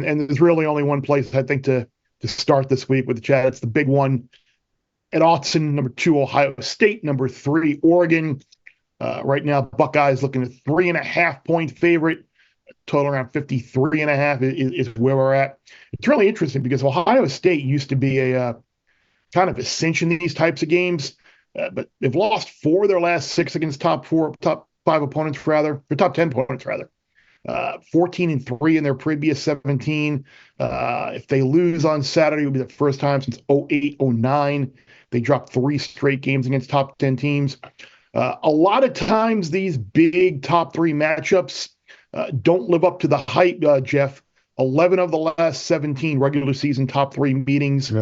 and there's really only one place I think to start this week with the chat. It's the big one at Autzen, number 2, Ohio State, number 3, Oregon. Right now, Buckeyes looking at 3.5-point favorite. Total around 53.5 is where we're at. It's really interesting because Ohio State used to be a kind of a cinch in these types of games, but they've lost 4 of their last 6 against top 5 opponents, rather, or top 10 opponents, rather. 14-3 in their previous 17. If they lose on Saturday, it will be the first time since 08-09. They dropped 3 straight games against top 10 teams. A lot of times these big top 3 matchups don't live up to the hype, Geoff. 11 of the last 17 regular season top 3 meetings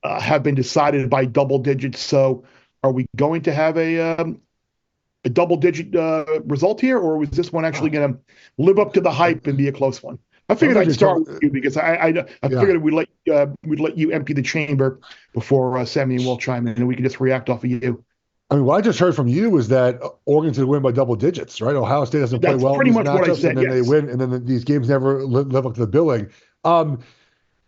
have been decided by double digits. So are we going to have a double-digit result here, or was this one actually going to live up to the hype and be a close one? I figured I'd start with you because I figured we'd let you empty the chamber before Sammy and Will chime in, and we could just react off of you. I mean, what I just heard from you is that Oregon's going to win by double digits, right? Ohio State doesn't play well in these matchups, and then they win, and then these games never live up to the billing.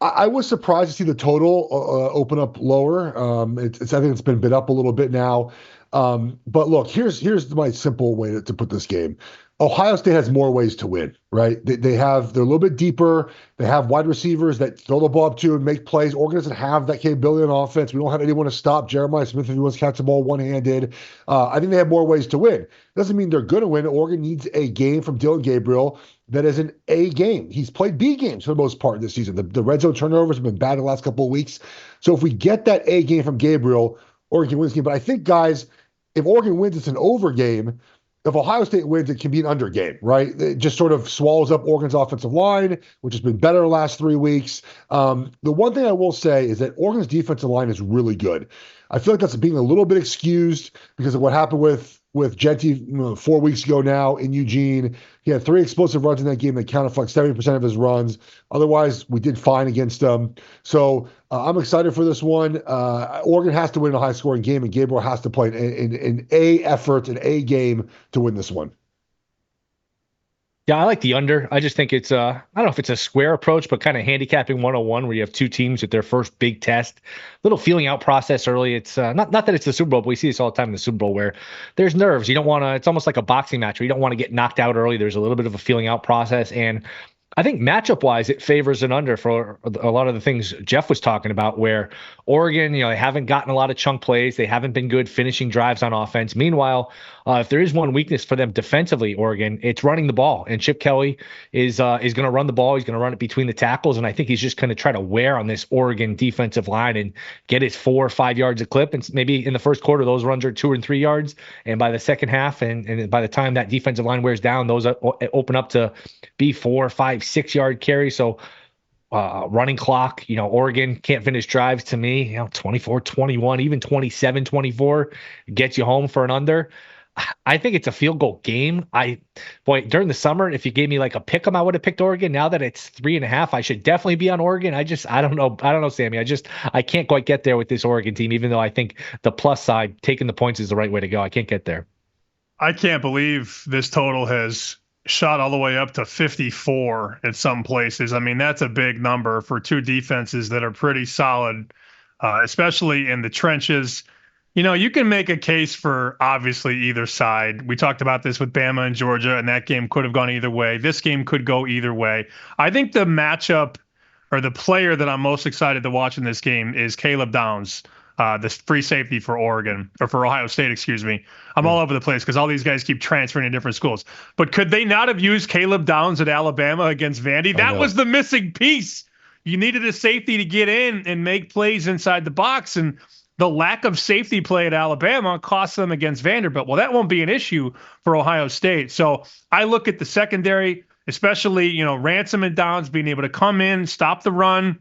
I was surprised to see the total open up lower. I think it's been bid up a little bit now. But look, here's my simple way to put this game. Ohio State has more ways to win, right? They're a little bit deeper. They have wide receivers that throw the ball up to and make plays. Oregon doesn't have that capability on offense. We don't have anyone to stop Jeremiah Smith if he wants to catch the ball one-handed. I think they have more ways to win. Doesn't mean they're going to win. Oregon needs a game from Dylan Gabriel that is an A game. He's played B games for the most part this season. The red zone turnovers have been bad the last couple of weeks. So if we get that A game from Gabriel, Oregon can win this game. But I think, guys, if Oregon wins, it's an over game. If Ohio State wins, it can be an under game, right? It just sort of swallows up Oregon's offensive line, which has been better the last 3 weeks. The one thing I will say is that Oregon's defensive line is really good. I feel like that's being a little bit excused because of what happened with Genty 4 weeks ago now in Eugene. He had 3 explosive runs in that game that counted for like 70% of his runs. Otherwise, we did fine against them. So I'm excited for this one. Oregon has to win a high-scoring game, and Gabriel has to play an A effort, an A game to win this one. Yeah, I like the under. I just think it's I don't know if it's a square approach, but kind of handicapping 101 where you have 2 teams at their first big test. Little feeling out process early. It's not that it's the Super Bowl, but we see this all the time in the Super Bowl where there's nerves. You don't want to, it's almost like a boxing match where you don't want to get knocked out early. There's a little bit of a feeling out process. And I think matchup-wise, it favors an under for a lot of the things Geoff was talking about, where Oregon, they haven't gotten a lot of chunk plays. They haven't been good finishing drives on offense. Meanwhile, if there is one weakness for them defensively, Oregon, it's running the ball. And Chip Kelly is going to run the ball. He's going to run it between the tackles, and I think he's just going to try to wear on this Oregon defensive line and get his 4 or 5 yards a clip. And maybe in the first quarter, those runs are 2 and 3 yards. And by the second half, and by the time that defensive line wears down, those open up to be 4, 5, 6-yard carry. So running clock, Oregon can't finish drives to me, 24-21, even 27-24 gets you home for an under. I think it's a field goal game. During the summer, if you gave me like a pick 'em, I would have picked Oregon. Now that it's 3.5, I should definitely be on Oregon. I don't know, Sammy. I can't quite get there with this Oregon team, even though I think the plus side, taking the points is the right way to go. I can't get there. I can't believe this total has shot all the way up to 54 at some places. I mean, that's a big number for 2 defenses that are pretty solid, especially in the trenches. You can make a case for obviously either side. We talked about this with Bama and Georgia, and that game could have gone either way. This game could go either way. I think the matchup or the player that I'm most excited to watch in this game is Caleb Downs, the free safety for Oregon, or for Ohio State, excuse me. I'm all over the place because all these guys keep transferring to different schools. But could they not have used Caleb Downs at Alabama against Vandy? That was the missing piece. You needed a safety to get in and make plays inside the box, and the lack of safety play at Alabama cost them against Vanderbilt. Well, that won't be an issue for Ohio State. So I look at the secondary, especially, Ransom and Downs being able to come in, stop the run.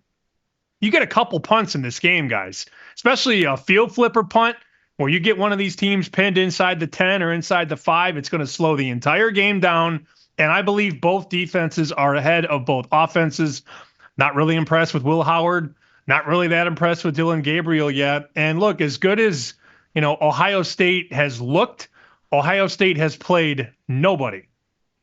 You get a couple punts in this game, guys, especially a field flipper punt where you get one of these teams pinned inside the 10 or inside the 5. It's going to slow the entire game down. And I believe both defenses are ahead of both offenses. Not really impressed with Will Howard. Not really that impressed with Dylan Gabriel yet. And look, as good as, Ohio State has looked, Ohio State has played nobody.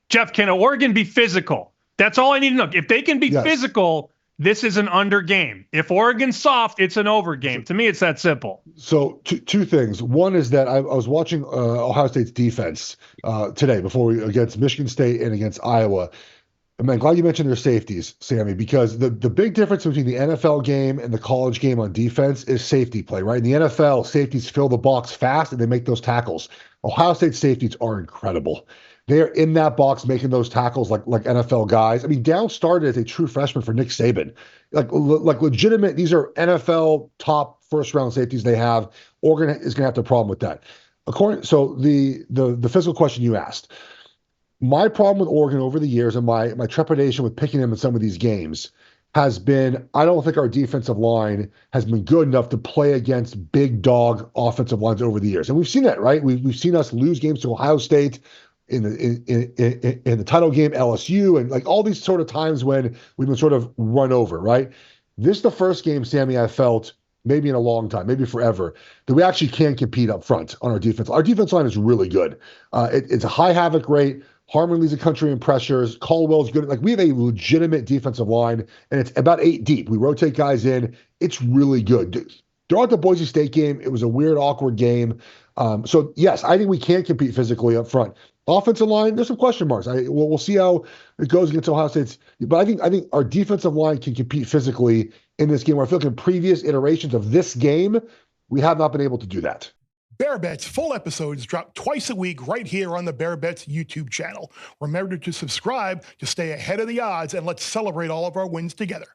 Geoff, can Oregon be physical? That's all I need to know. If they can be physical, this is an under game. If Oregon's soft, it's an over game. To me, it's that simple. So two things. One is that I was watching Ohio State's defense today against Michigan State and against Iowa. I'm glad you mentioned their safeties, Sammy, because the big difference between the NFL game and the college game on defense is safety play, right? In the NFL, safeties fill the box fast and they make those tackles. Ohio State safeties are incredible. They're in that box making those tackles like NFL guys. I mean, Down started as a true freshman for Nick Saban. Like legitimate, these are NFL top first-round safeties they have. Oregon is going to have a problem with that. So the physical question you asked, my problem with Oregon over the years and my trepidation with picking them in some of these games has been, I don't think our defensive line has been good enough to play against big dog offensive lines over the years. And we've seen that, right? We've seen us lose games to Ohio State in the title game, LSU, and like all these sort of times when we've been sort of run over, right? This is the first game, Sammy, I felt maybe in a long time, maybe forever, that we actually can compete up front on our defense. Our defense line is really good. It's a high havoc rate. Harmon leads the country in pressures. Caldwell's good. Like, we have a legitimate defensive line, and it's about 8 deep. We rotate guys in. It's really good. Throughout the Boise State game, it was a weird, awkward game. So, yes, I think we can compete physically up front. Offensive line, there's some question marks. We'll see how it goes against Ohio State. But I think our defensive line can compete physically in this game, where I feel like in previous iterations of this game, we have not been able to do that. Bear Bets full episodes drop twice a week right here on the Bear Bets YouTube channel. Remember to subscribe to stay ahead of the odds, and let's celebrate all of our wins together.